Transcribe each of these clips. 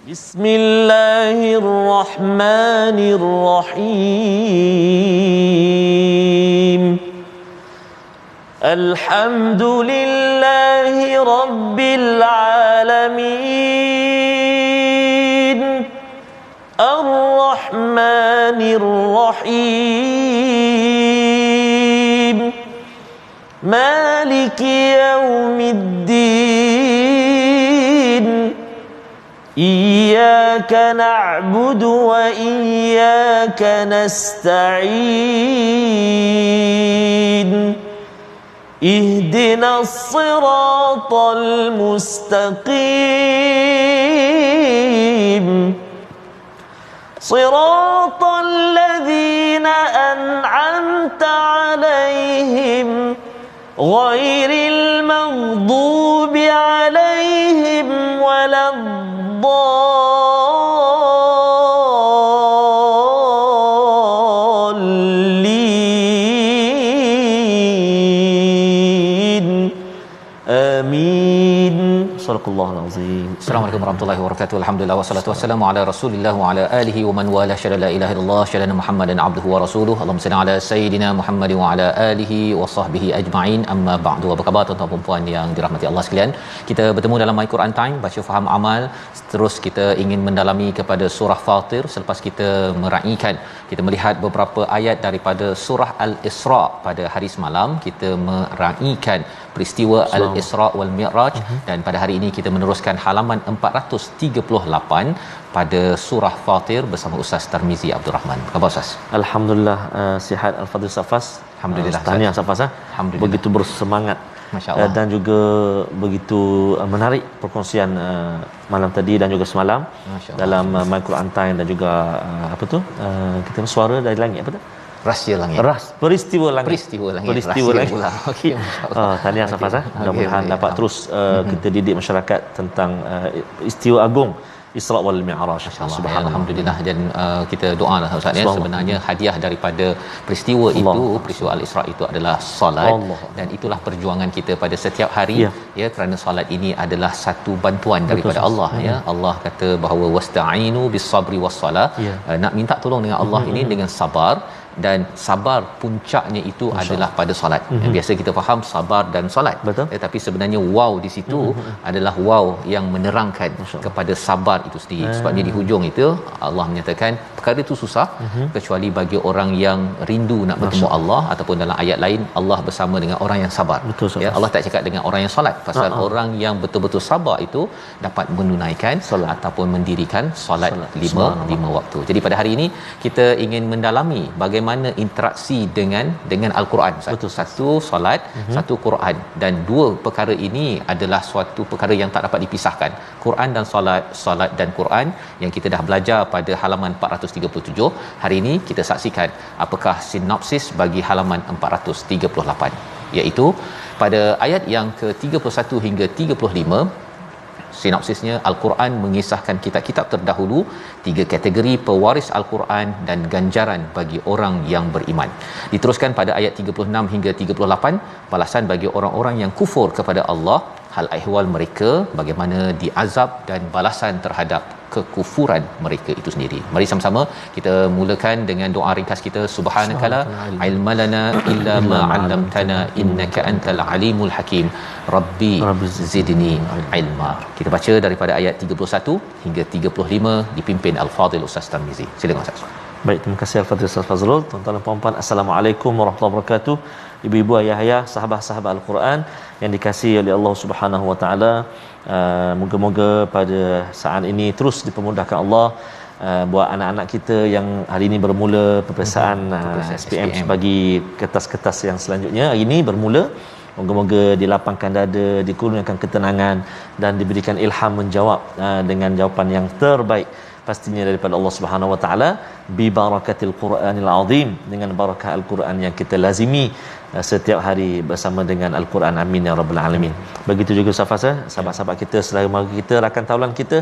بسم الله الرحمن الرحيم الحمد لله رب العالمين الرحمن الرحيم مالك يوم الدين إياك نعبد وإياك نستعين اهدنا الصراط المستقيم صراط الذين أنعمت عليهم غير المغضوب عليهم ولا الضالين آمين صدق الله العظيم. Assalamualaikum warahmatullahi wabarakatuh. Alhamdulillah wassalatu wassalamu ala Rasulillah wa ala alihi wa man wala syada la ilaha illallah syada Muhammadan abduhu wa rasuluhu. Allahumma salli ala sayidina Muhammad wa ala alihi wa sahbihi ajma'in. Amma ba'du. Apa khabar tuan-tuan dan puan yang dirahmati Allah sekalian? Kita bertemu dalam My Quran Time, baca faham amal. Terus kita ingin mendalami kepada surah Fatir. Selepas kita meraihkan, kita melihat beberapa ayat daripada surah Al-Isra pada hari semalam. Kita meraihkan peristiwa Al-Isra wal Mi'raj dan pada hari ini kita meneruskan halaman 438 pada surah Fatir bersama Ustaz Tarmizi Abdul Rahman. Apa khabar Ustaz? Alhamdulillah, sihat Al-Fadhil Safas. Alhamdulillah. Tahniah Safas. Alhamdulillah. Begitu bersemangat. Masya-Allah. Dan juga begitu menarik perkongsian malam tadi dan juga semalam dalam My Quran Time dan juga kita suara dari langit apa tu? Rahsia langit. Peristiwa langit. Peristiwa langit. Peristiwa langit. Okey. Tahniah Safas. Mudah-mudahan dapat terus kita didik masyarakat tentang istiwa agung Isra wal Mi'raj. Subhanallah. Alhamdulillah. Dan kita doalah Ustaz ya, sebenarnya hadiah daripada peristiwa Allah. itu, peristiwa Al-Isra itu adalah solat Allah. dan itulah perjuangan kita pada setiap hari ya kerana solat ini adalah satu bantuan daripada Allah ya. Allah kata bahawa wasta'inu bis-sabri was-salah. Nak minta tolong dengan Allah ini dengan sabar, dan sabar puncaknya itu adalah pada solat. Biasa kita faham sabar dan solat. Tetapi sebenarnya wow di situ adalah wow yang menerangkan kepada sabar itu sendiri. Sebabnya di hujung itu Allah menyatakan perkara itu susah kecuali bagi orang yang rindu nak bertemu Allah, ataupun dalam ayat lain Allah bersama dengan orang yang sabar. Ya, Allah tak cakap dengan orang yang solat, pasal orang yang betul-betul sabar itu dapat menunaikan solat ataupun mendirikan solat lima waktu. Jadi pada hari ini kita ingin mendalami bagaimana interaksi dengan Al-Quran. Satu solat, satu Quran, dan dua perkara ini adalah suatu perkara yang tak dapat dipisahkan. Quran dan solat, solat dan Quran yang kita dah belajar pada halaman 437. Hari ini kita saksikan apakah sinopsis bagi halaman 438, iaitu pada ayat yang ke-31 hingga 35. Sinopsisnya, Al-Quran mengisahkan kitab-kitab terdahulu, 3 kategori pewaris Al-Quran dan ganjaran bagi orang yang beriman. Diteruskan pada ayat 36 hingga 38, balasan bagi orang-orang yang kufur kepada Allah, hal ehwal mereka, bagaimana diazab dan balasan terhadap kekufuran mereka itu sendiri. Mari sama-sama kita mulakan dengan doa ringkas kita. Subhanakala ilmalana illa ma 'allamtana innaka antal alimul hakim. Rabbi zidni ilma. Kita baca daripada ayat 31 hingga 35 dipimpin Al-Fadhil Ustaz Tarmizi. Silakan Ustaz. Baik, terima kasih Al-Fadhil Ustaz Fazrul. Tuan-tuan dan puan-puan, Assalamualaikum warahmatullahi wabarakatuh. Ibu-ibu, ayah-ayah, sahabat-sahabat Al-Quran yang dikasihi oleh Allah Subhanahu wa taala, moga-moga pada saat ini terus dipermudahkan Allah buat anak-anak kita yang hari ini bermula peperiksaan SPM bagi kertas-kertas yang selanjutnya. Hari ini bermula, moga-moga dilapangkan dada, dikurniakan ketenangan dan diberikan ilham menjawab dengan jawapan yang terbaik pastinya daripada Allah Subhanahu wa taala, bi barakatil Quranil azim, dengan barakah Al-Quran yang kita lazimi setiap hari bersama dengan Al-Quran. Amin ya rabbal alamin. Begitu juga sahabat-sahabat kita, saudara mara kita, rakan taulan kita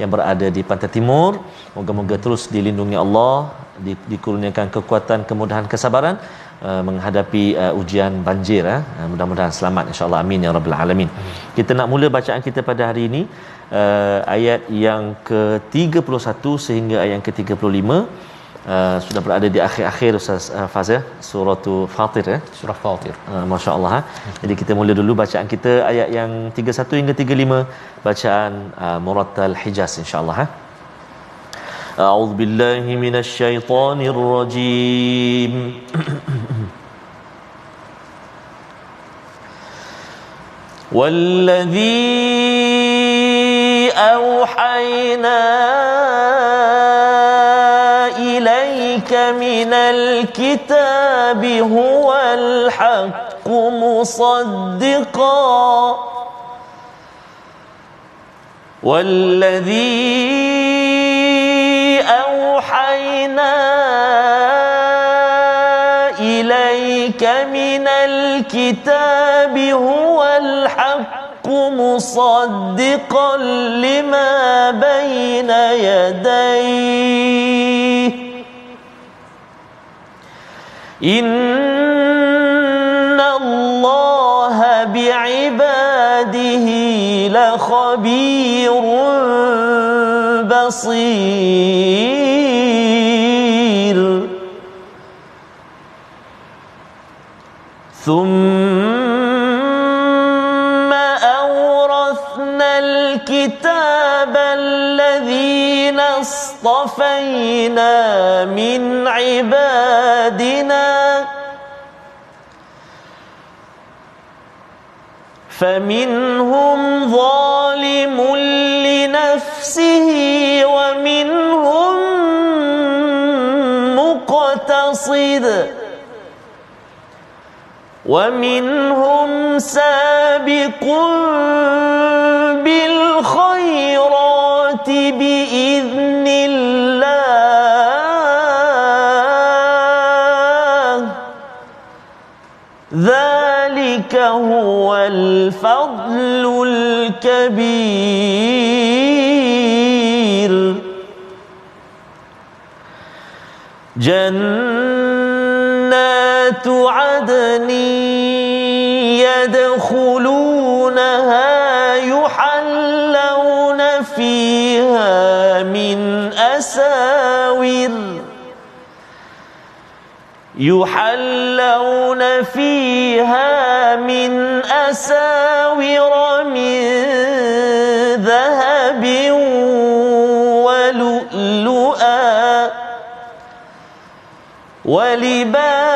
yang berada di pantai timur, moga-moga terus dilindungi Allah, dikurniakan kekuatan, kemudahan, kesabaran menghadapi ujian banjir. Mudah-mudahan selamat insya-Allah, amin ya rabbal alamin. Kita nak mula bacaan kita pada hari ini ayat yang ke-31 sehingga ayat yang ke-35. Sudah berada di akhir-akhir Ustaz Faz, surah Fatir, surah Fatir. Masya-Allah. Jadi kita mula dulu bacaan kita ayat yang 31 hingga 35, bacaan Murattal Hijaz insya-Allah. A'udzu billahi minasyaitonir rajim. Walladzi awhayna من الكتاب هو الحق مصدقا والذي أوحينا إليك من الكتاب هو الحق مصدقا لما بين يديه إن الله بعباده لخبير بصير ثم أورثنا الكتاب الذين اصطفينا من عبادنا فمنهم ظالم لنفسه ومنهم مقتصد ومنهم سابق بالخيرات بإذن الله ذلك هو الفضل الكبير جنات عدن يدخلونها يحلون فيها من أساور من ذهب ولؤلؤا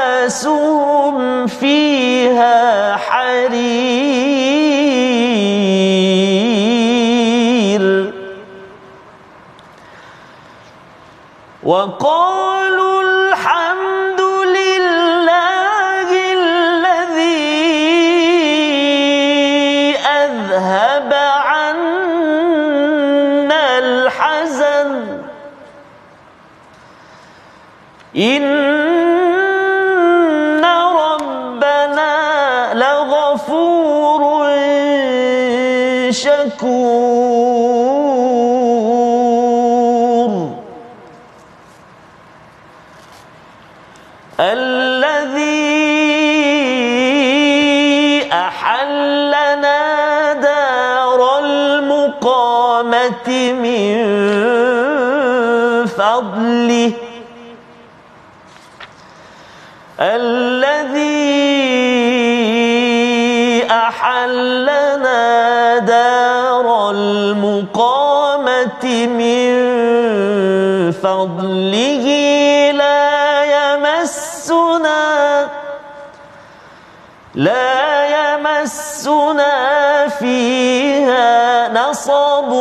ولباسهم فيها حرير وقالوا الحمد لله الذي أذهب عنا الحزن إن ربنا لغفور شكور الذي أحلنا دار المقامة من فضله الذي أحلنا دار المقامة من فضله لا يمسنا فيها نصب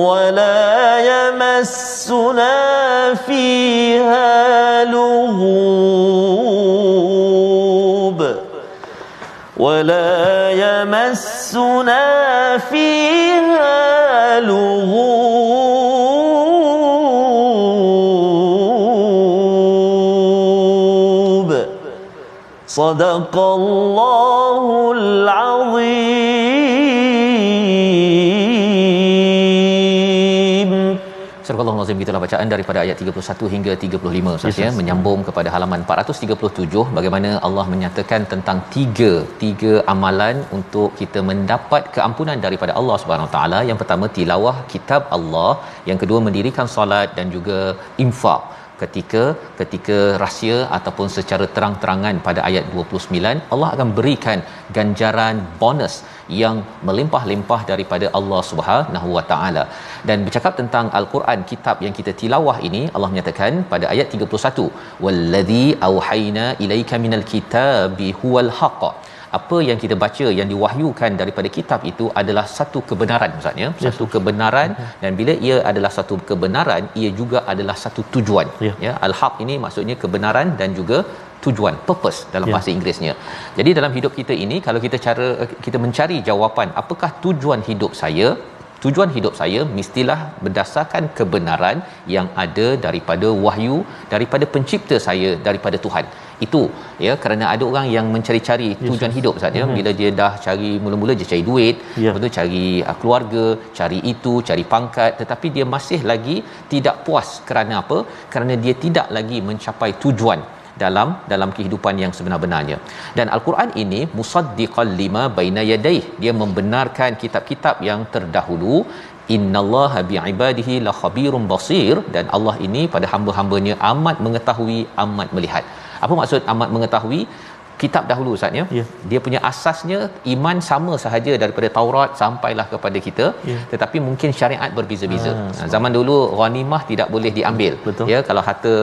ولا يمسنا فيها لغوب ولا يمسنا فيها لغوب صدق الله العظيم. Surah Astagfirullahalazim, gitulah bacaan daripada ayat 31 hingga 35 Ustaz, ya, menyambung kepada halaman 437 bagaimana Allah menyatakan tentang tiga amalan untuk kita mendapat keampunan daripada Allah Subhanahu Wa Taala. Yang pertama tilawah kitab Allah, yang kedua mendirikan solat dan juga infak ketika rahsia ataupun secara terang-terangan. Pada ayat 29 Allah akan berikan ganjaran bonus yang melimpah-limpah daripada Allah Subhanahu Wa Taala. Dan bercakap tentang al-Quran, kitab yang kita tilawah ini, Allah menyatakan pada ayat 31, wallazi auhayna ilaika minal kitabi huwal haqq. Apa yang kita baca, yang diwahyukan daripada kitab itu adalah satu kebenaran, Ustaz, ya, satu kebenaran. Dan bila ia adalah satu kebenaran, ia juga adalah satu tujuan, ya. Al-haq ini maksudnya kebenaran dan juga tujuan, purpose dalam bahasa Inggerisnya. Jadi dalam hidup kita ini, kalau kita mencari jawapan apakah tujuan hidup saya, tujuan hidup saya mestilah berdasarkan kebenaran yang ada daripada wahyu, daripada pencipta saya, daripada Tuhan. Itu, ya, kerana ada orang yang mencari-cari tujuan hidup, Ustaz, ya. Bila dia dah cari, mula-mula dia cari duit, lepas tu cari keluarga, cari itu, cari pangkat, tetapi dia masih lagi tidak puas. Kerana apa? Kerana dia tidak lagi mencapai tujuan dalam kehidupan yang sebenar-benarnya. Dan al-Quran ini musaddiqal lima baina yadayhi, dia membenarkan kitab-kitab yang terdahulu. Innallaha bi'ibadihi la khabirum basir, dan Allah ini pada hamba-hambanya amat mengetahui, amat melihat. Apa maksud amat mengetahui? Kitab dahulu, Ustaz, ya, dia punya asasnya iman sama sahaja daripada Taurat sampailah kepada kita, tetapi mungkin syariat berbeza-beza. Zaman dulu ghanimah tidak boleh diambil, ya, kalau harta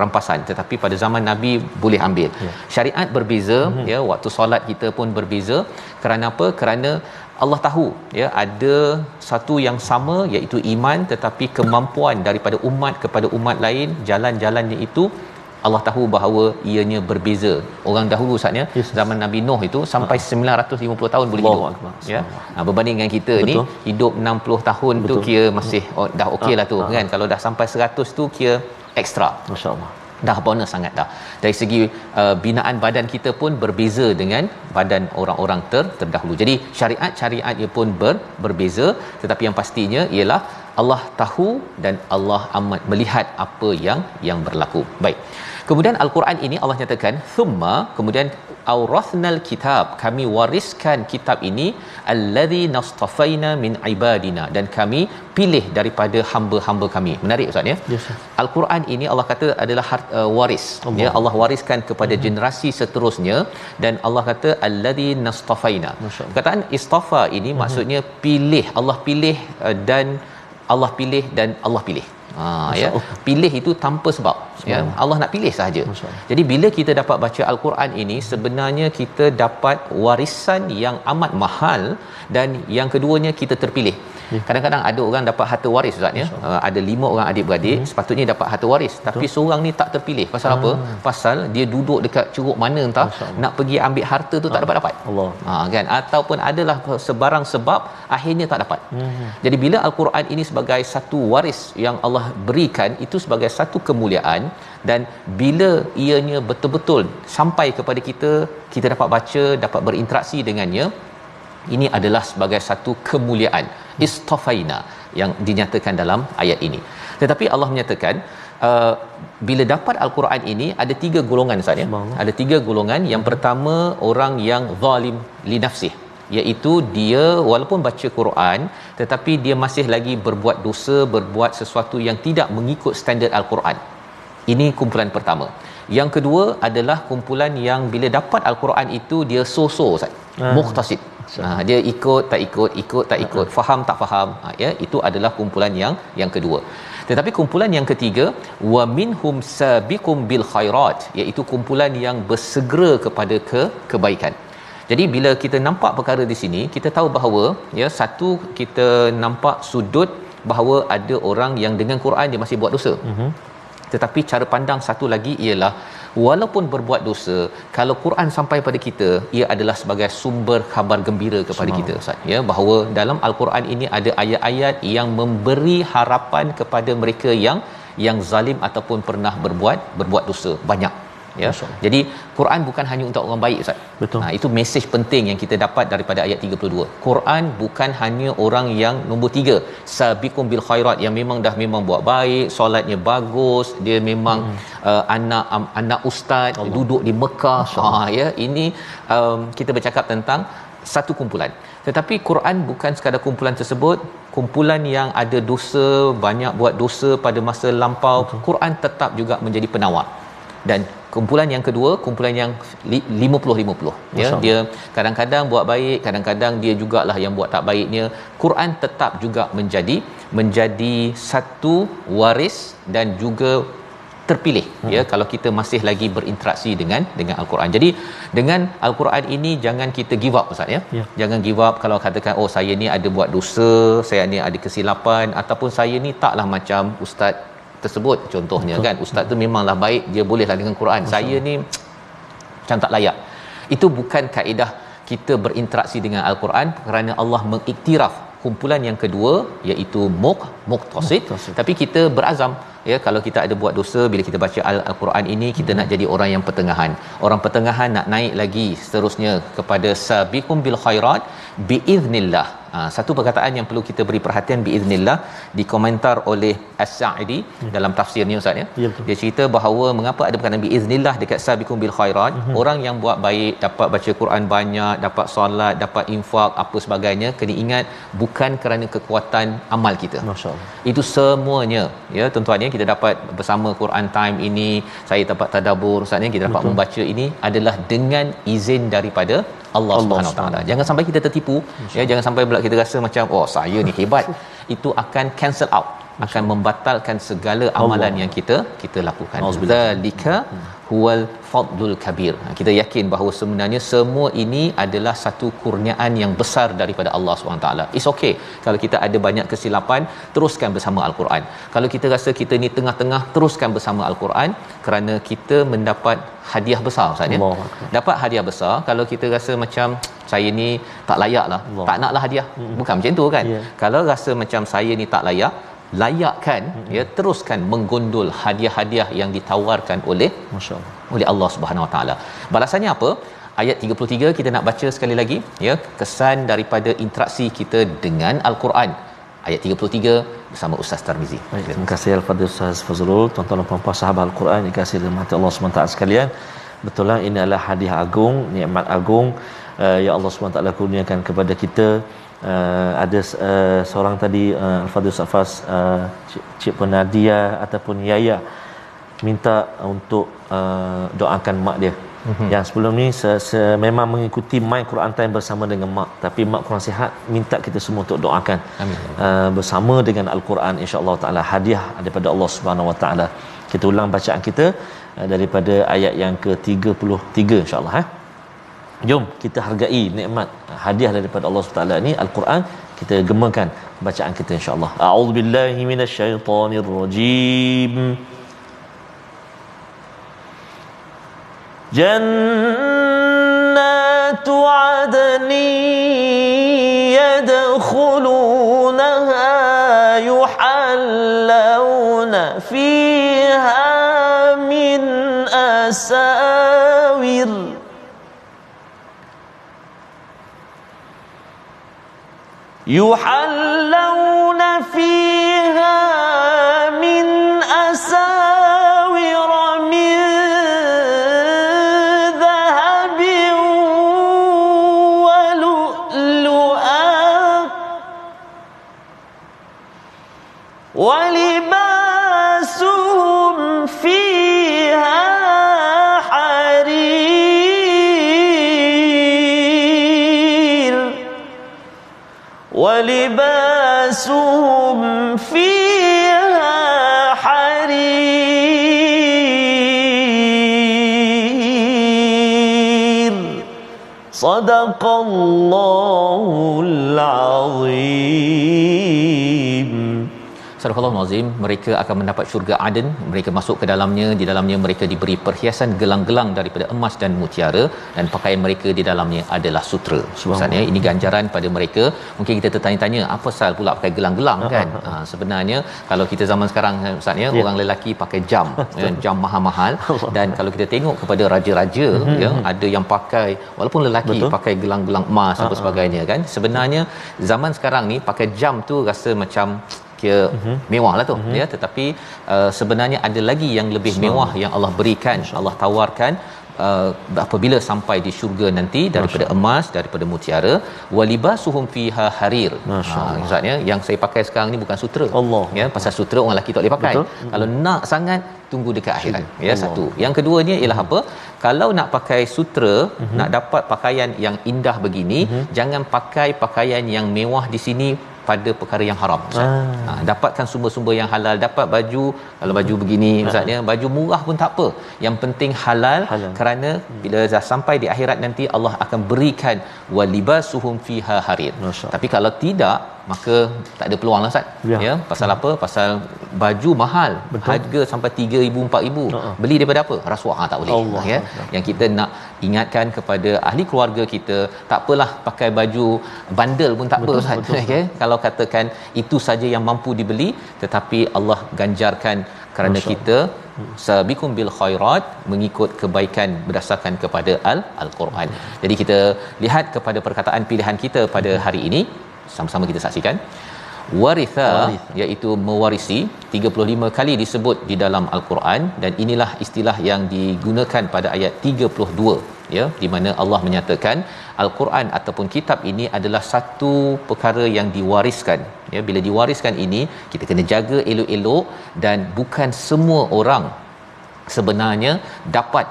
rampasan, tetapi pada zaman Nabi boleh ambil. Syariat berbeza, ya, waktu solat kita pun berbeza. Kerana apa? Kerana Allah tahu, ya, ada satu yang sama, iaitu iman, tetapi kemampuan daripada umat kepada umat lain, jalan-jalannya itu Allah tahu bahawa ianya berbeza. Orang dahulu, Ustaz, ya, zaman Nabi Nuh itu sampai 950 tahun boleh hidup, ya. Berbanding dengan kita ni hidup 60 tahun tu kira masih dah okeylah tu, kan. Kalau dah sampai 100 tu kira ekstra, masya-Allah, dah bonus sangat dah. Dari segi binaan badan kita pun berbeza dengan badan orang-orang terdahulu. Jadi syariat-syariatnya pun berbeza, tetapi yang pastinya ialah Allah tahu dan Allah amat melihat apa yang berlaku. Baik. Kemudian al-Quran ini Allah nyatakan thumma, kemudian awrathnal kitab, kami wariskan kitab ini, allazi nastafaina min ibadina, dan kami pilih daripada hamba-hamba kami. Menarik, Ustaz, ya. Al-Quran ini Allah kata adalah waris, ya, Allah wariskan kepada generasi seterusnya, dan Allah kata allazi nastafaina. Perkataan istafa ini maksudnya pilih. Allah pilih dan Allah pilih dan Allah pilih. Ya, pilih itu tanpa sebab, ya, Allah nak pilih sahaja. Jadi bila kita dapat baca al-Quran ini, sebenarnya kita dapat warisan yang amat mahal, dan yang keduanya kita terpilih. Kadang-kadang ada orang dapat harta waris, Ustaz, ya. Ada 5 orang adik-beradik, sepatutnya dapat harta waris, tapi seorang ni tak terpilih. Pasal apa? Pasal dia duduk dekat curug mana entah, nak pergi ambil harta tu tak dapat-dapat. Allah. Kan, ataupun adalah sebarang sebab akhirnya tak dapat. Jadi bila al-Quran ini sebagai satu waris yang Allah berikan, itu sebagai satu kemuliaan, dan bila ianya betul-betul sampai kepada kita, kita dapat baca, dapat berinteraksi dengannya, ini adalah sebagai satu kemuliaan, istafaina, yang dinyatakan dalam ayat ini. Tetapi Allah menyatakan bila dapat al-Quran ini ada 3 golongan, Ustaz, ya. Ada 3 golongan. Yang pertama, orang yang zalim li nafsih, iaitu dia walaupun baca Quran tetapi dia masih lagi berbuat dosa, berbuat sesuatu yang tidak mengikut standard al-Quran. Ini kumpulan pertama. Yang kedua adalah kumpulan yang bila dapat al-Quran itu dia so-so, Ustaz, muqtasid. Dia ikut tak ikut, faham tak faham, ya, itu adalah kumpulan yang kedua. Tetapi kumpulan yang ketiga, wa minhum sabiqum bil khairat, iaitu kumpulan yang bersegera kepada kebaikan. Jadi bila kita nampak perkara di sini, kita tahu bahawa, ya, satu, kita nampak sudut bahawa ada orang yang dengan Quran dia masih buat dosa. Tetapi cara pandang satu lagi ialah, walaupun berbuat dosa, kalau Quran sampai pada kita, ia adalah sebagai sumber khabar gembira kepada kita, Ustaz, ya, bahawa dalam al-Quran ini ada ayat-ayat yang memberi harapan kepada mereka yang zalim ataupun pernah berbuat dosa banyak. ya. Jadi Quran bukan hanya untuk orang baik, Ustaz. Betul. Itu mesej penting yang kita dapat daripada ayat 32. Quran bukan hanya orang yang nombor 3, sabiqum bil khairat, yang memang buat baik, solatnya bagus, dia memang anak ustaz, Allah, duduk di Mekah. Ya, ini kita bercakap tentang satu kumpulan. Tetapi Quran bukan sekadar kumpulan tersebut, kumpulan yang ada dosa, banyak buat dosa pada masa lampau. Betul. Quran tetap juga menjadi penawar. Dan kumpulan yang kedua, kumpulan yang 50-50, ya. Dia kadang-kadang buat baik, kadang-kadang dia jugalah yang buat tak baiknya. Quran tetap juga menjadi satu waris dan juga terpilih, ya, kalau kita masih lagi berinteraksi dengan Al-Quran. Jadi dengan Al-Quran ini jangan kita give up, Ustaz, ya. Jangan give up kalau katakan saya ni ada buat dosa, saya ni ada kesilapan, ataupun saya ni taklah macam ustaz tersebut contohnya. Betul. Kan ustaz tu memanglah baik, dia bolehlah dengan Quran. Betul. Saya ni macam tak layak. Itu bukan kaedah kita berinteraksi dengan Al-Quran, kerana Allah mengiktiraf kumpulan yang kedua iaitu muqtasid. Tapi kita berazam, ya, kalau kita ada buat dosa, bila kita baca Al-Quran ini, kita nak jadi orang yang pertengahan. Orang pertengahan nak naik lagi seterusnya kepada sabiqum bil khairat biiznillah. Satu perkataan yang perlu kita beri perhatian, biiznillah, dikomentar oleh As-Sa'idi dalam tafsirnya, Ustaz, ya. Dia cerita bahawa mengapa ada perkataan biiznillah dekat sabiqum bil khairat. Orang yang buat baik, dapat baca Quran banyak, dapat solat, dapat infak, apa sebagainya, kena ingat bukan kerana kekuatan amal kita. Masya-Allah. Itu semuanya, ya, tuan-tuan, ya, kita dapat bersama Quran time ini, saya dapat tadabbur, Ustaz, ya, kita dapat membaca ini adalah dengan izin daripada Allah Subhanahu Wa Taala. Jangan sampai kita tertipu, ya, jangan sampai pula kita rasa macam saya ni hebat. Itu akan cancel out, akan membatalkan segala amalan yang kita lakukan. Zalika huwal fadlul kabir. Kita yakin bahawa sebenarnya semua ini adalah satu kurniaan yang besar daripada Allah SWT. It's okay kalau kita ada banyak kesilapan, teruskan bersama Al-Quran. Kalau kita rasa kita ni tengah-tengah, teruskan bersama Al-Quran, kerana kita mendapat hadiah besar, Ustaz, ya. Dapat hadiah besar. Kalau kita rasa macam saya ni tak layak lah, tak naklah hadiah, bukan macam tu, kan. Kalau rasa macam saya ni tak layak, layakkan, ya, teruskan menggondol hadiah-hadiah yang ditawarkan oleh oleh Allah Subhanahu Wa Taala. Balasannya apa? Ayat 33 kita nak baca sekali lagi, ya, kesan daripada interaksi kita dengan Al-Quran. Ayat 33 bersama Ustaz Tarmizi. Baik, terima kasih Al-Fadhil Ustaz Fazrul. Tuan-tuan dan puan-puan sahabat Al-Quran yang dikasihi rahmat Allah SWT sekalian. Betul lah, ini adalah hadiah agung, nikmat agung yang Allah SWT kurniakan kepada kita. Ada seorang tadi, Al-Fadhil Ustaz Cik Penadia ataupun Yaya minta untuk doakan mak dia. Yang sebelum ni memang mengikuti My Quran Time bersama dengan mak, tapi mak kurang sihat, minta kita semua untuk doakan. Amin. Bersama dengan Al-Quran, insya-Allah taala hadiah daripada Allah Subhanahu Wa Taala. Kita ulang bacaan kita daripada ayat yang ke-33, insya-Allah. Jom kita hargai nikmat hadiah daripada Allah Subhanahu Wa Taala ni, Al-Quran. Kita gemakan bacaan kita, insya-Allah. A'udzubillahi minasyaitonirrajim. جنات عدن يدخلونها يحلون فيها من أساور من أساور من ذهب ولؤلؤا ولباسهم فيها حرير ولباسهم فيها حرير صدق الله العظيم Surah Al-Azim, mereka akan mendapat syurga Aden, mereka masuk ke dalamnya, di dalamnya mereka diberi perhiasan gelang-gelang daripada emas dan mutiara, dan pakaian mereka di dalamnya adalah sutera. Maksudnya ini ganjaran pada mereka. Mungkin kita tertanya-tanya, apa sal pula pakai gelang-gelang kan? Sebenarnya kalau kita zaman sekarang Ustaz ya, orang lelaki pakai jam, ya, jam mahal-mahal. Dan kalau kita tengok kepada raja-raja, ya, ada yang pakai, walaupun lelaki pakai gelang-gelang emas apa sebagainya kan. Sebenarnya zaman sekarang ni pakai jam tu rasa macam mewah lah tu, ya, tetapi sebenarnya ada lagi yang lebih mewah yang Allah berikan, Allah tawarkan apabila sampai di syurga nanti, daripada emas, daripada mutiara. Walibasuhum fiha harir. Maksudnya yang saya pakai sekarang ni bukan sutera, ya, pasal sutera orang lelaki tak boleh pakai. Kalau nak sangat, tunggu dekat akhirat, ya. Satu. Yang keduanya ialah apa? Kalau nak pakai sutera, nak dapat pakaian yang indah begini, jangan pakai pakaian yang mewah di sini pada perkara yang haram. Dapatkan sumber-sumber yang halal. Dapat baju, kalau baju begini maksudnya baju murah pun tak apa, yang penting halal. Kerana bila dah sampai di akhirat nanti, Allah akan berikan walibasuhum fiha harir. Tapi kalau tidak, maka tak ada peluang lah Ustaz, ya. Pasal apa? Pasal baju mahal, harga sampai 3,000 4,000. Beli daripada apa? Rasuah, tak boleh, ya. Yang kita nak ingatkan kepada ahli keluarga kita, tak apalah pakai baju bandel pun tak apa Ustaz, okay? Kalau katakan itu saja yang mampu dibeli, tetapi Allah ganjarkan kerana kita sabiqum bil khairat, mengikut kebaikan berdasarkan kepada al-Quran. Jadi kita lihat kepada perkataan pilihan kita pada hari ini, sama-sama kita saksikan. Waritha, iaitu mewarisi, 35 kali disebut di dalam al-Quran, dan inilah istilah yang digunakan pada ayat 32, ya, di mana Allah menyatakan al-Quran ataupun kitab ini adalah satu perkara yang diwariskan, ya. Bila diwariskan ini, kita kena jaga elok-elok, dan bukan semua orang sebenarnya dapat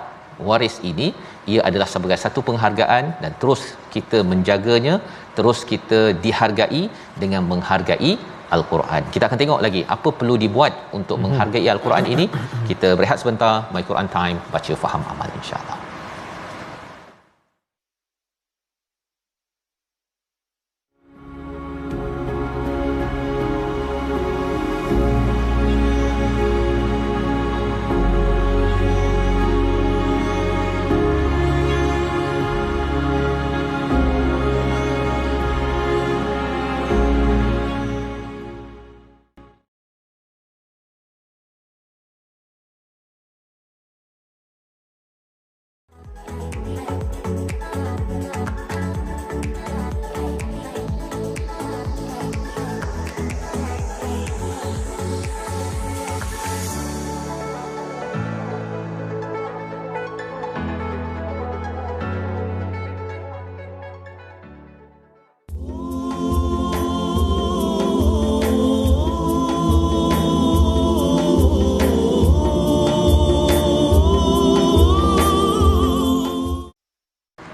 waris ini. Ia adalah sebagai satu penghargaan, dan terus kita menjaganya, terus kita dihargai dengan menghargai Al-Quran. Kita akan tengok lagi apa perlu dibuat untuk menghargai Al-Quran ini. Kita berehat sebentar. My Quran Time, baca faham amal, insya-Allah.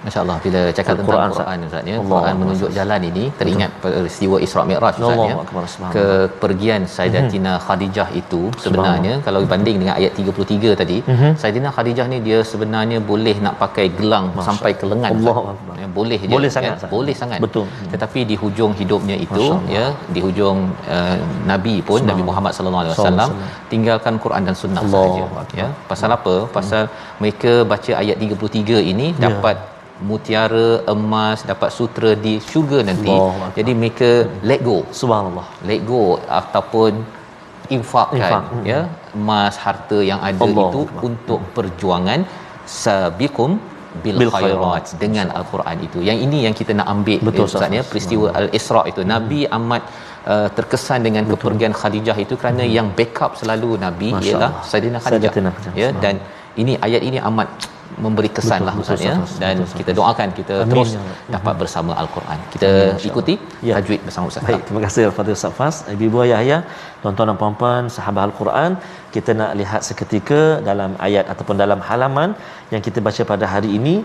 Masya-Allah, bila cakap tentang Quran Ustaz, ya, Quran menunjuk jalan ini, teringat peristiwa Isra Mi'raj Ustaz, ya. Kepergian Sayyidatina Khadijah itu sebenarnya kalau banding dengan ayat 33 tadi, Sayyidatina Khadijah ni dia sebenarnya boleh nak pakai gelang sampai ke lengan. Ya, boleh je, boleh sangat, ya, boleh sangat. Betul. Tetapi di hujung hidupnya itu, ya, di hujung Nabi pun, Nabi Muhammad sallallahu alaihi wasallam tinggalkan Quran dan sunnah saja, ya. Pasal apa? Pasal mereka baca ayat 33 ini, dapat mutiara, emas, dapat sutera di syurga nanti. Jadi mereka let go, subhanallah, let go ataupun infakkan, ya, emas, harta yang ada itu untuk perjuangan sabiqum bil khairat dengan al-Quran itu. Yang ini yang kita nak ambil, Ustaz, ya, peristiwa al-Isra itu. Nabi amat terkesan dengan kepergian Khadijah itu kerana yang backup selalu Nabi ialah Sayyidina Khadijah, ya. Dan ini ayat ini amat memberi kesan lah Ustaz, ya. Dan kita doakan kita terus dapat bersama Al-Quran. Kita ikuti tajwid bersama Ustaz. Baik, terima kasih kepada Ustaz Fas. Ibu-ibu, ayah-ayah, tuan-tuan dan puan-puan, sahabat Al-Quran, kita nak lihat seketika dalam ayat ataupun dalam halaman yang kita baca pada hari ini,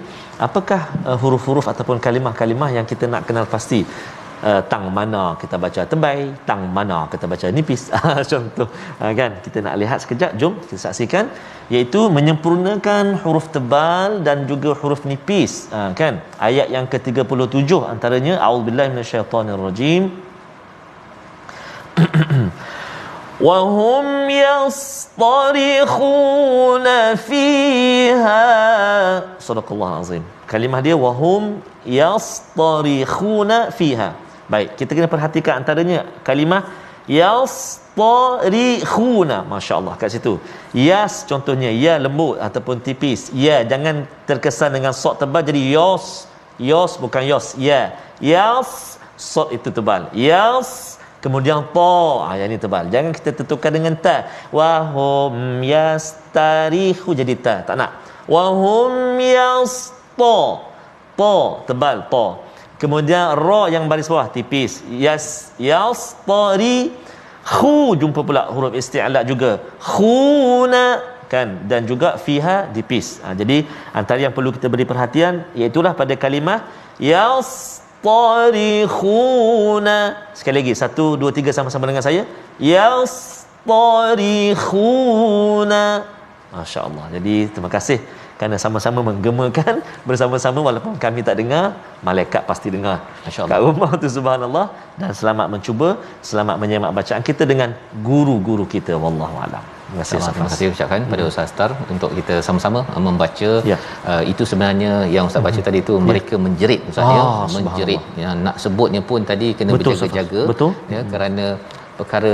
apakah huruf-huruf ataupun kalimah-kalimah yang kita nak kenal pasti. Tang mana kita baca tebal, tang mana kita baca nipis. Contoh, kan, kita nak lihat sekejap, jom kita saksikan, iaitu menyempurnakan huruf tebal dan juga huruf nipis, kan. Ayat yang ke-37 antaranya, a'udzubillahi minasyaitonirrajim. wa hum yastarikhuna fiha. Sadaqallahul azim. Kalimah dia wa hum yastarikhuna fiha. Baik, kita kena perhatikan antaranya kalimah yastarikhuna, masya-Allah kat situ. Yas contohnya ya lembut ataupun tipis. Ya jangan terkesan dengan sok tebal jadi yos. Yos bukan yos. Ya. Yas sok itu tebal. Yas kemudian ta, yang ini tebal. Jangan kita tentukan dengan ta. Wa hum yastarikhu jadi ta. Tak nak. Wa hum yasta. Ta tebal ta. Kemudian ra yang baris bawah tipis. Yastari khu jumpa pula huruf isti'la juga. Khuna kan, dan juga fiha tipis. Jadi antara yang perlu kita beri perhatian iaitu pada kalimah yastarikhuna. Sekali lagi 1 2 3 sama-sama dengan saya. Yastarikhuna. Masya-Allah. Jadi terima kasih kerana sama-sama menggemakan bersama-sama walaupun kami tak dengar, malaikat pasti dengar. Masya-Allah. Kat rumah tu subhanallah, dan selamat mencuba, selamat menyemak bacaan kita dengan guru-guru kita, wallahu alam. Terima kasih ucapkan pada Ustaz Star untuk kita sama-sama membaca. Itu sebenarnya yang Ustaz baca tadi itu mereka menjerit Ustaz menjerit. Yang nak sebutnya pun tadi kena berjaga-jaga kerana perkara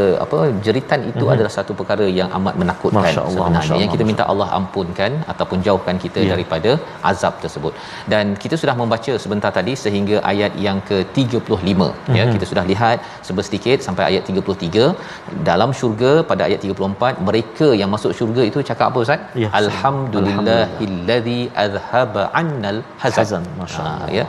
jeritan itu adalah satu perkara yang amat menakutkan sebenarnya, yang kita minta Allah ampunkan ataupun jauhkan kita daripada azab tersebut. Dan kita sudah membaca sebentar tadi sehingga ayat yang ke-35 kita sudah lihat sedikit sampai ayat 33. Dalam syurga pada ayat 34 mereka yang masuk syurga itu cakap apa Ustaz? Alhamdulillahillazi azhaba 'annal hazan. Masyaallah.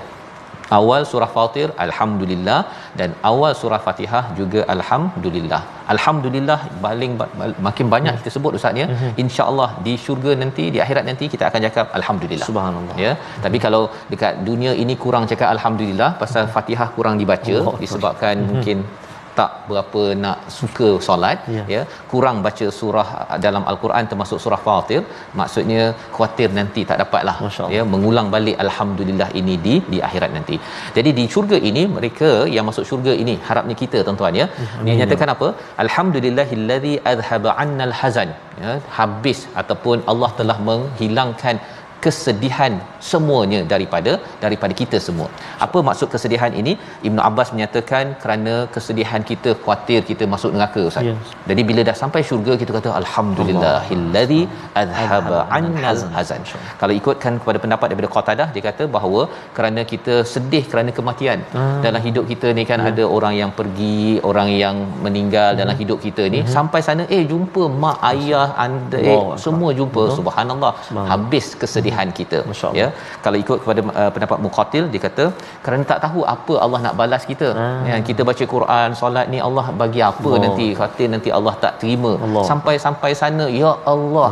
Awal surah Fatir alhamdulillah dan awal surah Fatihah juga alhamdulillah. Alhamdulillah makin banyak kita sebut Ustaz ya. Insya-Allah di syurga nanti, di akhirat nanti kita akan cakap alhamdulillah. Subhanallah. Ya. Tapi kalau dekat dunia ini kurang cakap alhamdulillah pasal Fatihah kurang dibaca disebabkan mungkin tak berapa nak suka solat kurang baca surah dalam al-Quran termasuk surah Fatir, maksudnya khuatir nanti tak dapatlah mengulang balik alhamdulillah ini di akhirat nanti. Jadi di syurga ini mereka yang masuk syurga ini harapnya kita tuan-tuan dinyatakan apa? Alhamdulillahillazi azhaba 'annal hazan, habis ataupun Allah telah menghilangkan kesedihan semuanya daripada kita semua. Apa maksud kesedihan ini? Ibnu Abbas menyatakan kerana kesedihan kita khuatir kita masuk neraka Ustaz. Jadi bila dah sampai syurga kita kata alhamdulillahillazi azhaba 'annal hazan. Kalau ikutkan kepada pendapat daripada Qatadah, dia kata bahawa kerana kita sedih kerana kematian dalam hidup kita ni kan ada orang yang pergi, orang yang meninggal dalam hidup kita ni, sampai sana jumpa mak ayah anda semua jumpa, subhanallah, habis kesedihan kita kalau ikut kepada pendapat Muqatil, dia kata kerana tak tahu apa Allah nak balas kita. Kita baca Quran, solat ni Allah bagi apa nanti, khatir nanti Allah tak terima. Sampai sana ya Allah,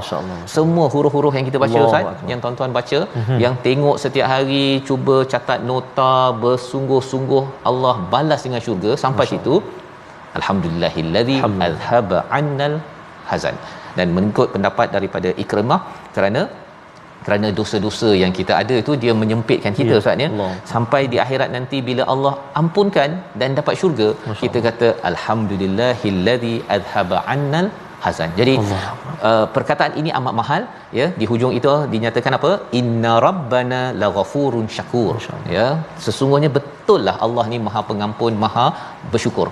semua huruf-huruf yang kita baca Ustaz, yang tuan-tuan baca, yang tengok setiap hari, cuba catat nota bersungguh-sungguh, Allah balas dengan syurga. Sampai situ alhamdulillahillazi azhaba 'annal hazan. Dan mengikut pendapat daripada Ikrimah, kerana dosa-dosa yang kita ada itu dia menyempitkan kita Ustaz sampai di akhirat nanti bila Allah ampunkan dan dapat syurga, kita kata alhamdulillahillazi azhaba 'annal hazan. Jadi perkataan ini amat mahal di hujung itu dinyatakan apa? Inna rabbana laghafurun syakur. Sesungguhnya betul lah Allah ni Maha Pengampun, Maha bersyukur.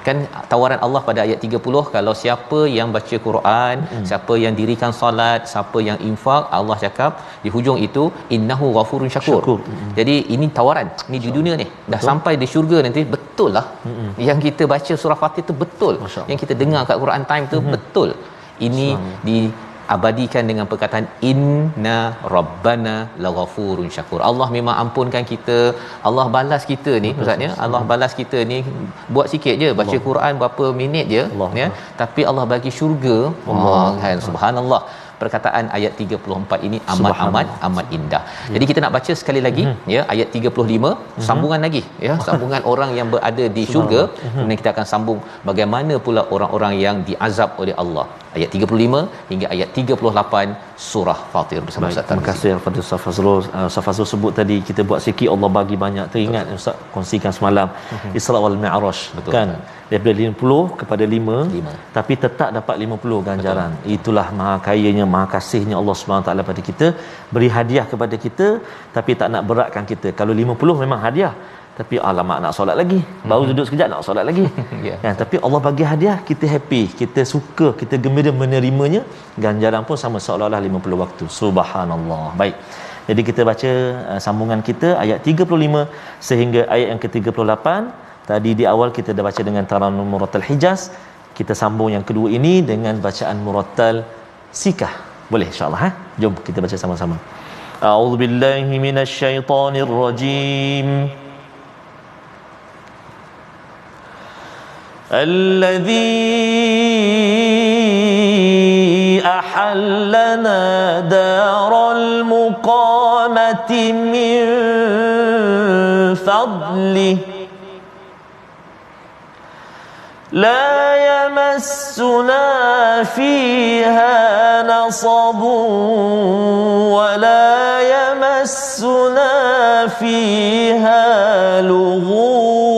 Kan tawaran Allah pada ayat 30, kalau siapa yang baca Quran, siapa yang dirikan solat, siapa yang infak, Allah cakap di hujung itu innahu ghafurun syakur. Jadi ini tawaran ni di dunia ni. Dah sampai di syurga nanti betul lah yang kita baca surah Fatih tu betul. Yang kita dengar kat Quran time tu betul. Ini diabadikan dengan perkataan inna rabbana laghafurun syakur. Allah memang ampunkan kita, Allah balas kita ni Ustaz Allah balas kita ni buat sikit je baca Quran berapa minit je tapi Allah bagi syurga. Kan subhanallah. Perkataan ayat 34 ini amat indah. Jadi kita nak baca sekali lagi ayat 35, sambungan lagi sambungan orang yang berada di syurga. Kemudian kita akan sambung bagaimana pula orang-orang yang diazab oleh Allah. ayat 35 hingga ayat 38 surah Fatir bersama Ustaz. Terima kasih Al-Fadhil Ustaz Fazrul. Ustaz Fazrul sebut tadi kita buat sikit Allah bagi banyak. Teringat Ustaz kongsikan semalam Isra wal Mi'raj kan. Daripada 50 kepada 5 tapi tetap dapat 50 ganjaran. Betul. Itulah maha kayanya, maha kasihnya Allah Subhanahu taala pada kita, beri hadiah kepada kita tapi tak nak beratkan kita. Kalau 50 memang hadiah tapi alamak nak solat lagi, baru duduk sekejap nak solat lagi. Yeah. Kan, tapi Allah bagi hadiah, kita happy, kita suka, kita gembira menerimanya, ganjaran pun sama seolah-olah 50 waktu. Subhanallah. Baik, jadi kita baca sambungan kita ayat 35 sehingga ayat yang ke-38. Tadi di awal kita dah baca dengan Tarannum Murattal Hijaz, kita sambung yang kedua ini dengan bacaan Murattal Sikah. Boleh insya-Allah Jom kita baca sama-sama. A'udzubillahi minasyaitonirrajim. الذي أحلنا دار المقامة من فضله لا يمسنا فيها نصب ولا يمسنا فيها لغوب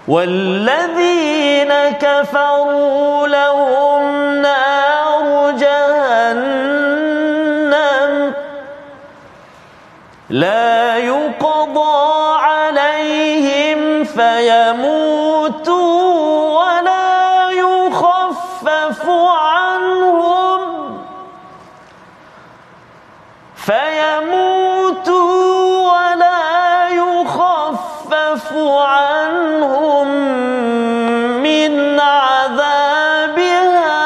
والذين كفروا لهم نار جهنم لا يقضى عليهم فيموتوا ولا يخفف عنهم عنهم من عذابها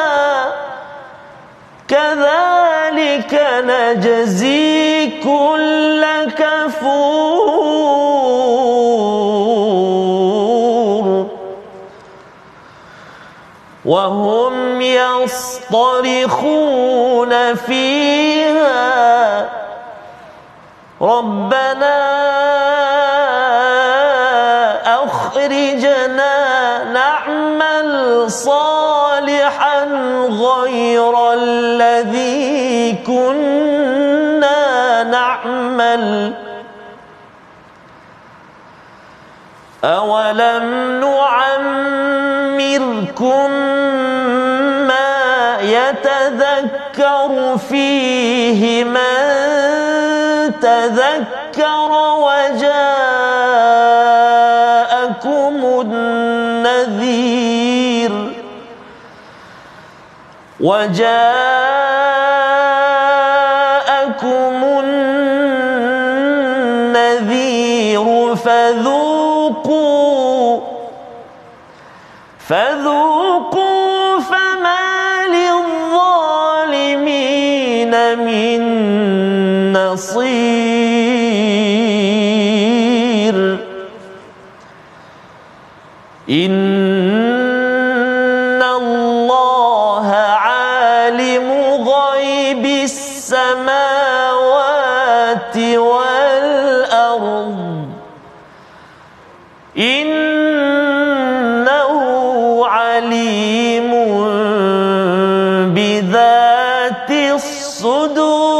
كذلك نجزي كل كفور وهم يصطرخون فيها ربنا أخرجنا نعمل صالحا غير الذي كنا نعمل أولم نعمركم ما يتذكر فيه من تذكر وجاءكم النذير فذوقوا فما للظالمين من نصير إن الله عالم غيب السماوات والأرض إنه عليم بذات الصدور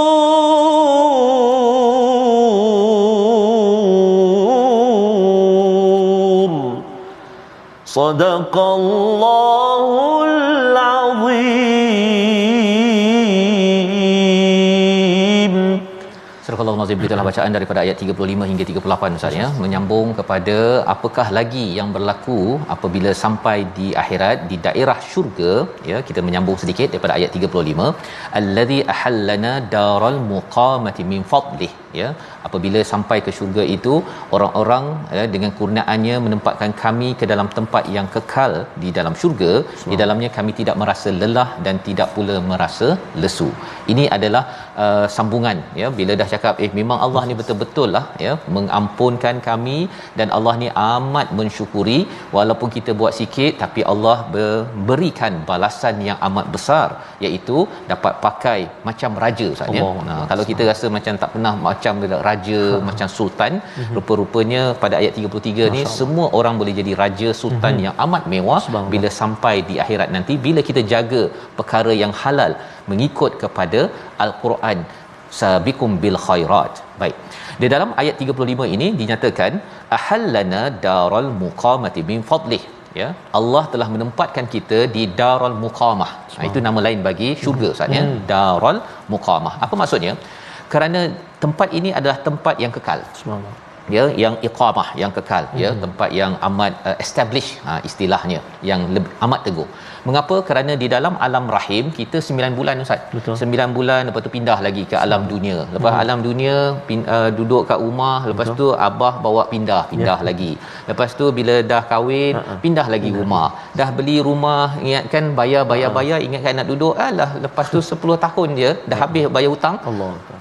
صدق الله العظيم. Surah Al-Nazim, itulah bacaan daripada ayat 35 hingga 38 Ustaz ya, menyambung kepada apakah lagi yang berlaku apabila sampai di akhirat di daerah syurga ya. Kita menyambung sedikit daripada ayat 35, allazi ahallana daral muqamati min fadlih ya. Apabila sampai ke syurga itu, orang-orang ya, dengan kurniaannya menempatkan kami ke dalam tempat yang kekal di dalam syurga. Di dalamnya kami tidak merasa lelah dan tidak pula merasa lesu. Ini adalah sambungan ya, bila dah cakap memang Allah ni betul-betul lah ya mengampunkan kami, dan Allah ni amat mensyukuri walaupun kita buat sikit, tapi Allah berikan balasan yang amat besar, iaitu dapat pakai macam raja Ustaz ya. Kalau kita rasa macam tak pernah macam raja macam sultan, rupa-rupanya pada ayat 33 ni semua orang boleh jadi raja sultan yang amat mewah bila sampai di akhirat nanti, bila kita jaga perkara yang halal mengikut kepada al-Quran, sabiqum bil khairat. Baik, di dalam ayat 35 ini dinyatakan ahallana daral muqamati min fadlih, ya, Allah telah menempatkan kita di darul muqamah. Itu nama lain bagi syurga Ustaz ya, darul muqamah. Apa maksudnya? Kerana tempat ini adalah tempat yang kekal, ya, yang iqamah, yang kekal, ya, tempat yang amat established, istilahnya yang amat teguh. Mengapa? Kerana di dalam alam rahim kita 9 bulan Ustaz. Betul. 9 bulan, lepas tu pindah lagi ke alam dunia. Lepas alam dunia duduk kat rumah, lepas tu abah bawa pindah lagi. Lepas tu bila dah kahwin, pindah lagi rumah. Dah beli rumah, ingatkan bayar, ingatkan nak duduk, alah lepas tu 10 tahun je dah habis bayar hutang.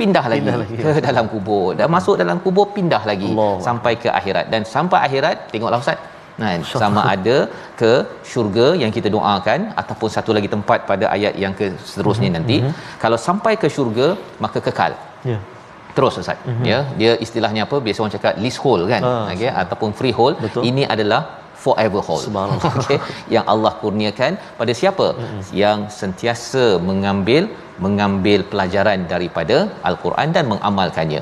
Pindah lagi ke dalam kubur. Dah masuk dalam kubur, pindah lagi sampai ke akhirat. Dan sampai akhirat tengoklah Ustaz, sama ada ke syurga yang kita doakan, ataupun satu lagi tempat pada ayat yang ke seterusnya nanti. Kalau sampai ke syurga maka kekal, terus Ustaz. Ya, dia istilahnya apa, biasa orang cakap leasehold kan, okey, ataupun freehold. Ini adalah forever hold. Okey, yang Allah kurniakan pada siapa? Yang sentiasa mengambil pelajaran daripada al-Quran dan mengamalkannya.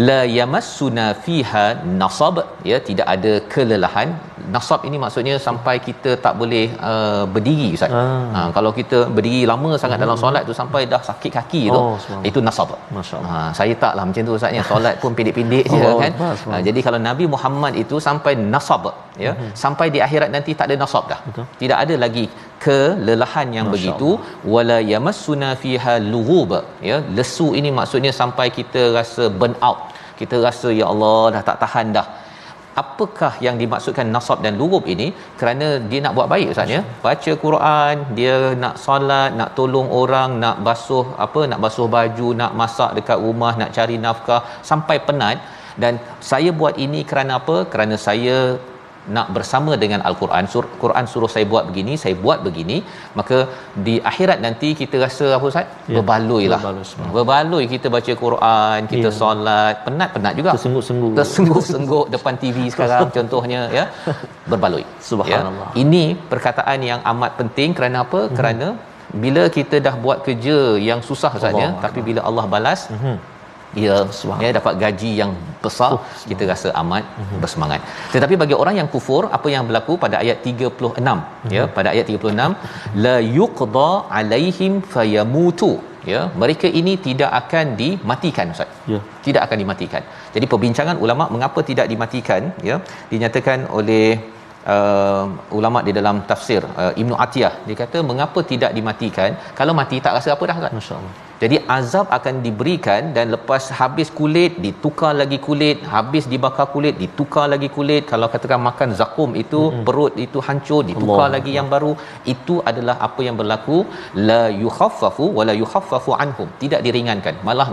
La yamassuna fiha nasab, ya, tidak ada kelelahan. Nasab ini maksudnya sampai kita tak boleh berdiri Ustaz. Kalau kita berdiri lama sangat dalam solat tu sampai dah sakit kaki tu, itu nasab. Saya taklah macam tu Ustaz ya, solat pun pendek-pendek je kan. Jadi kalau Nabi Muhammad itu sampai nasab, ya, sampai di akhirat nanti tak ada nasab dah. Tidak ada lagi kelelahan yang begitu. Wala yamassuna fiha lughub, ya, lesu ini maksudnya sampai kita rasa burn out, kita rasa ya Allah dah tak tahan dah. Apakah yang dimaksudkan nasab dan lughub ini? Kerana dia nak buat baik Ustaz ya, baca Quran, dia nak solat, nak tolong orang, nak basuh baju, nak masak dekat rumah, nak cari nafkah sampai penat. Dan saya buat ini kerana apa? Kerana saya nak bersama dengan al-Quran. Quran suruh saya buat begini, saya buat begini. Maka di akhirat nanti kita rasa apa Ustaz? Berbaloi kita baca Quran, kita solat, penat juga. Tersengguk-sengguk depan TV sekarang contohnya ya. Berbaloi. Subhanallah. Ya? Ini perkataan yang amat penting. Kerana apa? Kerana bila kita dah buat kerja yang susah Ustaz ya, tapi bila Allah balas, ya, dapat gaji yang besar, kita rasa amat bersemangat. Tetapi bagi orang yang kufur, apa yang berlaku pada ayat 36, ya, pada ayat 36, la yuqda alaihim fayamutu, ya, mereka ini tidak akan dimatikan Ustaz. Tidak akan dimatikan. Jadi perbincangan ulama mengapa tidak dimatikan, ya, dinyatakan oleh ulama di dalam tafsir Ibnu Atiyah. Dia kata mengapa tidak dimatikan? Kalau mati tak rasa apa dah Ustaz. Masya-Allah. Jadi azab akan diberikan, dan lepas habis kulit ditukar lagi kulit, habis dibakar kulit ditukar lagi kulit. Kalau katakan makan zakum itu perut itu hancur, ditukar lagi yang baru. Itu adalah apa yang berlaku. La yukhaffafu wala yukhaffafu anhum, tidak diringankan, malah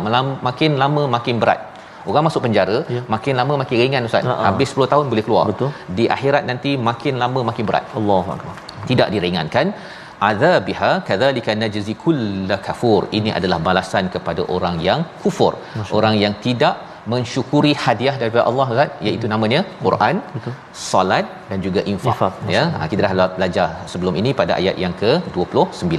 makin lama makin berat. Orang masuk penjara, makin lama makin ringan Ustaz. Habis 10 tahun boleh keluar. Betul. Di akhirat nanti makin lama makin berat. Allahu akbar. Tidak diringankan. Adzabiha kadzalika najzi kull kafur. Ini adalah balasan kepada orang yang kufur, orang yang tidak mensyukuri hadiah daripada Allah Ustaz, iaitu namanya Quran, solat dan juga infak. Ya, kita dah belajar sebelum ini pada ayat yang ke-29.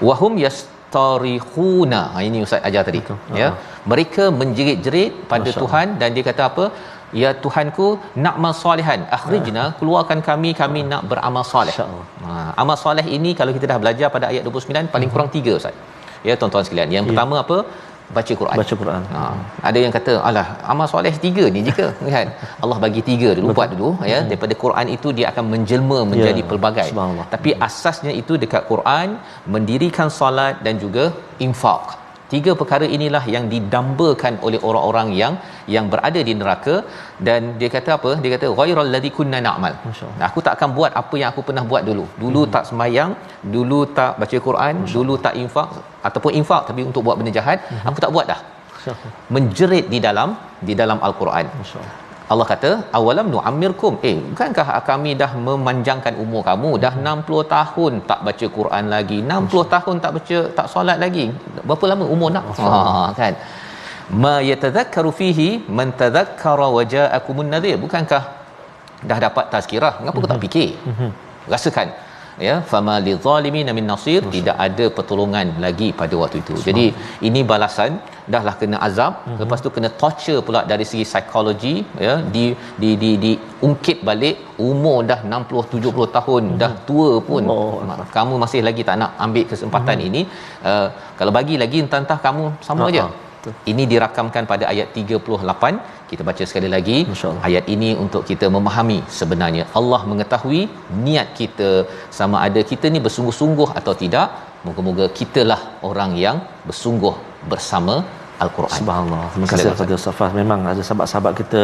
Wahum yastarihuna. Ini Ustaz ajar tadi. Ya, mereka menjerit-jerit pada Tuhan, dan dia kata apa? Ya Tuhanku, na'mal salihan, akhrijna, keluarkan kami nak beramal soleh. Amal soleh ini kalau kita dah belajar pada ayat 29 paling kurang 3 Ustaz. Ya tuan-tuan sekalian. Yang pertama apa? Baca Quran. Ada yang kata alah amal soleh 3 ni je ke, kan? Allah bagi 3 dulu, buat dulu ya. Daripada Quran itu dia akan menjelma menjadi pelbagai. Tapi asasnya itu dekat Quran, mendirikan solat dan juga infak. 3 perkara inilah yang didambakan oleh orang-orang yang berada di neraka. Dan dia kata apa? Dia kata ghairal ladzi kunna na'mal. Aku tak akan buat apa yang aku pernah buat dulu. Tak sembahyang, dulu tak baca Quran, dulu tak infak, ataupun infak tapi untuk buat benda jahat, aku tak buat dah. menjerit di dalam al-Quran. Allah kata awalam nu'ammirkum, bukankah kami dah memanjangkan umur kamu, dah 60 tahun tak baca Quran lagi, 60 tahun tak baca, tak solat lagi, berapa lama umur nak? Kan, ma yatadhakkaru fihi man tadhakkara wa ja'akumun nadhir, bukankah dah dapat tazkirah, mengapa tak fikir? Rasakan, ya, fama lizzalimin min nasir, tidak ada pertolongan lagi pada waktu itu. Jadi ini balasan, dahlah kena azab, lepas tu kena torture pula dari segi psikologi, ya, di ungkit balik, umur dah 60 70 tahun, dah tua pun kamu masih lagi tak nak ambil kesempatan ini. Kalau bagi lagi entah kamu sama aja. Ini dirakamkan pada ayat 38. Kita baca sekali lagi ayat ini untuk kita memahami sebenarnya Allah mengetahui niat kita, sama ada kita ni bersungguh-sungguh atau tidak. Moga-moga kitalah orang yang bersungguh bersama Al-Quran. Subhanallah. Terima kasih kepada Ustaz Fah. Memang ada sahabat-sahabat kita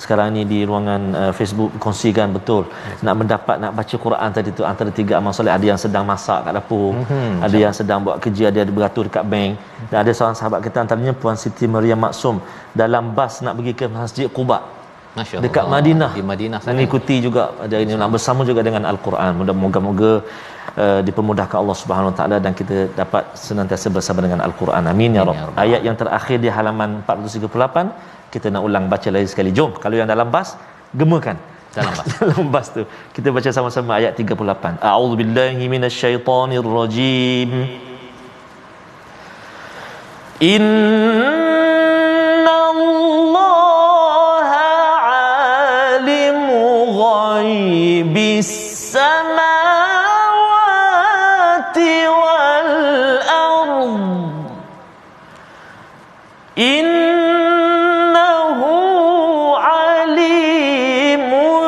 sekarang ni di ruangan Facebook kongsikan betul. Nak nak baca Quran tadi tu antara 3 amal soleh, ada yang sedang masak kat dapur, ada yang sedang buat kerja, ada beratur dekat bank. Dan ada seorang sahabat kita antaranya Puan Siti Maryam Maksum dalam bas nak pergi ke Masjid Quba dekat Madinah, di Madinah sana, mengikuti juga ada ini bersama juga dengan Al-Quran. Moga-moga dipermudahkan Allah Subhanahu Wa Taala dan kita dapat senantiasa bersama dengan Al-Quran. Amin ya Rabb. Ayat yang terakhir di halaman 438 kita nak ulang baca lagi sekali. Jom, kalau yang dalam bas gemakan dalam bas. Dalam bas tu kita baca sama-sama ayat 38. A'udzubillahi minasyaitonirrajim. Innallaha 'alimu ghaibis samawati wal ard. Innahu 'alimun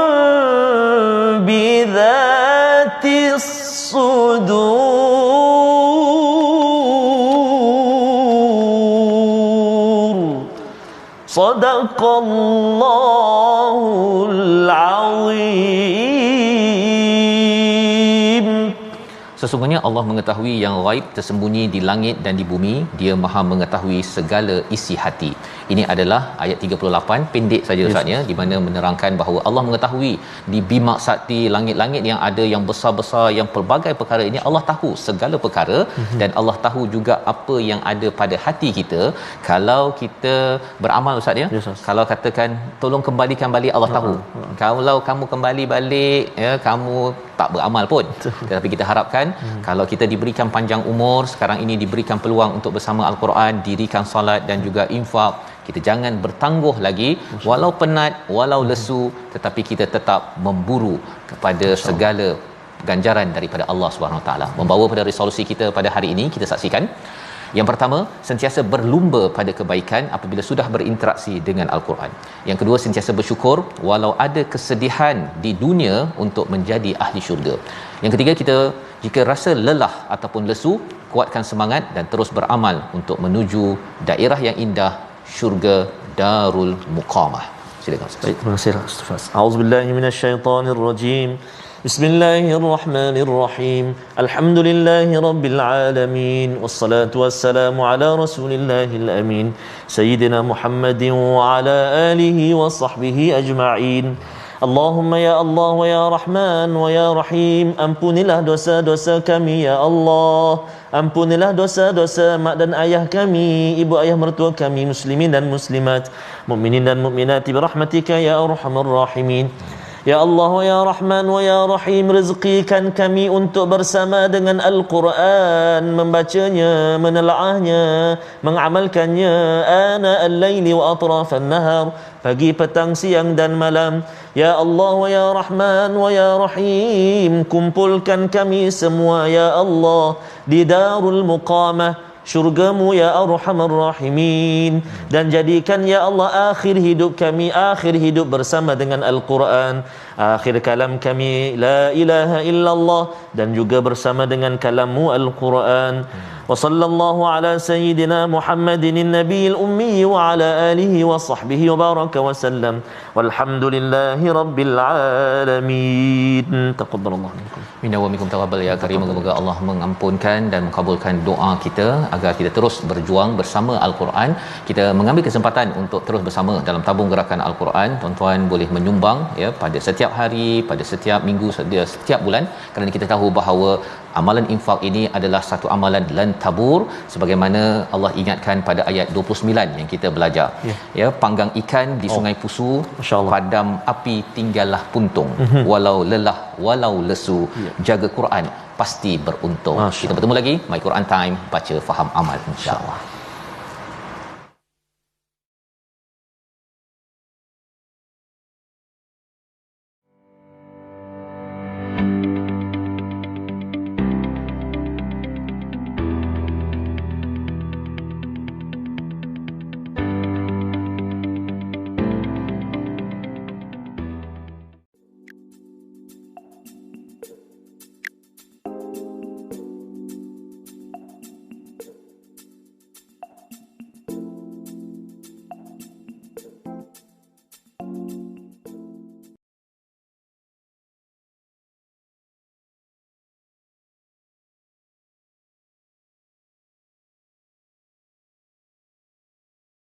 bidzatis sudur. Sadaqallahul azim. Sesungguhnya Allah mengetahui yang ghaib tersembunyi di langit dan di bumi. Dia Maha mengetahui segala isi hati. Ini adalah ayat 38, pendek saja Ustaznya, di mana menerangkan bahawa Allah mengetahui di bimak sakti, langit-langit yang ada yang besar-besar, yang pelbagai perkara ini Allah tahu segala perkara. Dan Allah tahu juga apa yang ada pada hati kita. Kalau kita beramal Ustaz ya, kalau katakan tolong kembalikan balik, Allah tahu. Kalau kamu kembali balik, ya, kamu tak beramal pun. Tetapi kita harapkan kalau kita diberikan panjang umur, sekarang ini diberikan peluang untuk bersama Al-Quran, dirikan solat dan juga infak, kita jangan bertangguh lagi, walau penat, walau lesu, tetapi kita tetap memburu kepada segala ganjaran daripada Allah Subhanahu Wa Taala. Membawa pada resolusi kita pada hari ini, kita saksikan. Yang pertama, sentiasa berlumba pada kebaikan apabila sudah berinteraksi dengan Al-Quran. Yang kedua, sentiasa bersyukur walau ada kesedihan di dunia untuk menjadi ahli syurga. Yang ketiga, kita jika rasa lelah ataupun lesu, kuatkan semangat dan terus beramal untuk menuju daerah yang indah, syurga Darul Muqamah. Silakan Ustaz. Baik, terima kasih Ustaz. A'udzubillahi minasyaitonirrajim. Bismillahirrahmanirrahim. Alhamdulillahi rabbil alamin. Wassalatu wassalamu ala rasulillahil amin. Sayyidina Muhammadin wa ala alihi wa sahbihi ajma'in. Allahumma ya Allah wa ya Rahman wa ya Rahim, ampunilah dosa-dosa kami ya Allah. Ampunilah dosa-dosa mak dan ayah kami, ibu ayah mertua kami, muslimin dan muslimat, mukminin dan mukminat bi rahmatika ya arhamar rahimin. Ya Allah wa ya Rahman wa ya Rahim, rezekikan kami untuk bersama dengan Al-Quran, membacanya, menelaahnya, mengamalkannya ana al-laili wa atrafan nahar, pagi, petang, siang dan malam. Ya Allah wa ya Rahman wa ya Rahim, kumpulkan kami semua ya Allah di Darul Muqamah, syurgamu ya arhamar rahimin, dan jadikan ya Allah akhir hidup kami akhir hidup bersama dengan Al-Quran, akhir kalam kami la ilaha illallah, dan juga bersama dengan kalammu Al-Quran. wa sallallahu ala sayyidina Muhammadin nabiyil ummi wa ala alihi wa sahbihi wa baraka wa sallam walhamdulillahi rabbil alamin. Taqabbalallahu minkum. Minna wa minkum taqabbal ya karim. Moga-moga Allah mengampunkan dan mengabulkan doa kita agar kita terus berjuang bersama Al-Quran. Kita mengambil kesempatan untuk terus bersama dalam tabung gerakan Al-Quran. Tuan-tuan boleh menyumbang ya pada setiap hari, pada setiap minggu, setiap bulan, kerana kita tahu bahawa amalan infak ini adalah satu amalan lan tabur, sebagaimana Allah ingatkan pada ayat 29 yang kita belajar. Ya, panggang ikan di Sungai Pusu, padam api tinggallah puntung, walau lelah walau lesu, jaga Quran pasti beruntung. Kita bertemu lagi My Quran Time, baca faham amal, insya-Allah.